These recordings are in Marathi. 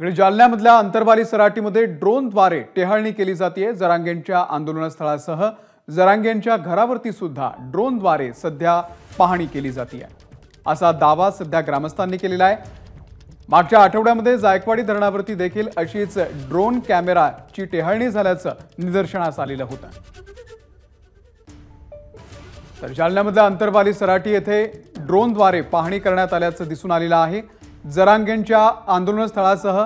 इकडे जालन्यामधल्या अंतरवाली सराटीमध्ये ड्रोनद्वारे टेहळणी केली जाते। जरांगेंच्या आंदोलनस्थळासह जरांगेंच्या घरावरती सुद्धा ड्रोनद्वारे सध्या पाहणी केली जाते असा दावा सध्या ग्रामस्थांनी केलेला आहे। मागच्या आठवड्यामध्ये जायकवाडी धरणावरती देखील अशीच ड्रोन कॅमेराची टेहळणी झाल्याचं निदर्शनास आलेलं होतं। तर जालन्यामधल्या अंतरवाली सराटी येथे ड्रोनद्वारे पाहणी करण्यात आल्याचं दिसून आलेलं आहे। जरांगेंच्या आंदोलनस्थळासह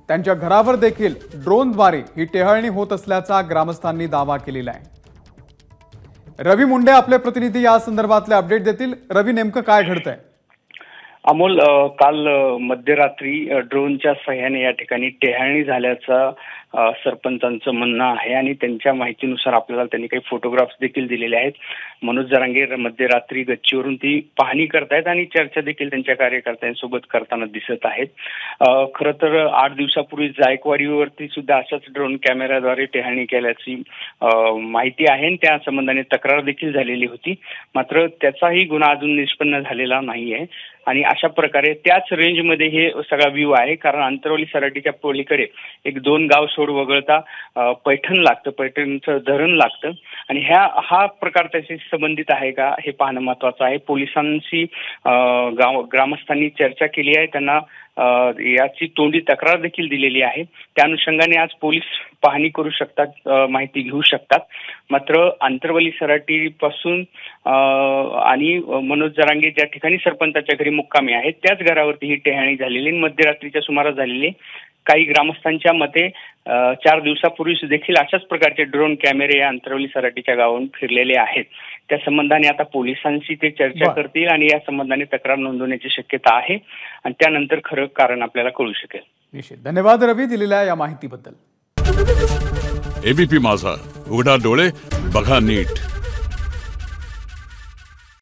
त्यांच्या घरावर देखील ड्रोनद्वारे ही टेहळणी होत असल्याचा ग्रामस्थांनी दावा केलेला आहे। रवी मुंडे आपले प्रतिनिधी या संदर्भातले अपडेट देतील। रवी, नेमकं काय घडतंय? अमोल, काल मध्यरात्री ड्रोनच्या सहाय्याने या ठिकाणी टेहळणी झाल्याचा सरपंचांचं म्हणणं आहे आणि त्यांच्या माहितीनुसार आपल्याला त्यांनी काही फोटोग्राफ्स देखील दिलेले आहेत। मनोज जरांगे मध्यरात्री गच्चीवरून ती पाहणी करतायत आणि चर्चा देखील त्यांच्या कार्यकर्त्यांसोबत करताना दिसत आहेत। खरं तर 8 दिवसापूर्वी जायकवाडीवरती सुद्धा अशाच ड्रोन कॅमेराद्वारे टेहळणी केल्याची माहिती आहे आणि त्या संबंधाने तक्रार देखील झालेली होती। मात्र त्याचाही गुन्हा अजून निष्पन्न झालेला नाहीये आणि अशा प्रकारे त्याच रेंजमध्ये हे सगळा व्ह्यू आहे। कारण अंतरवाली सराटीच्या पलीकडे एक 2 गाव सोड वगळता पैठण लागतं, पैठणचं धरण लागतं आणि हा प्रकार त्याशी संबंधित आहे का हे पाहणं महत्वाचं आहे। पोलिसांशी ग्रामस्थांनी चर्चा केली आहे, त्यांना याची तोंडी तक्रार देखील दिलेली आहे। त्या अनुषंगाने आज पोलीस पाहणी करू शकतात, माहिती घेऊ शकतात। मात्र अंतरवाली सराटी पासून आणि मनोज जरांगे ज्या ठिकाणी सरपंचाच्या घरी मुक्कामी आहेत त्याच घरावरती ही टेहळणी झालेली मध्यरात्रीच्या सुमारास झालेली। काही ग्रामस्थांच्या मते 4 दिवसापूर्वी देखील अशाच प्रकारचे ड्रोन कॅमेरे या अंतरवली सराटीच्या गावावरून फिरलेले आहेत। त्या संबंधाने आता पोलिसांशी ते चर्चा करतील आणि या संबंधाने तक्रार नोंदवण्याची शक्यता आहे आणि त्यानंतर खरं कारण आपल्याला कळू शकेल। निश्चित धन्यवाद रवी दिलेल्या या माहितीबद्दल। एबीपी माझा, उघडा डोळे बघा नीट।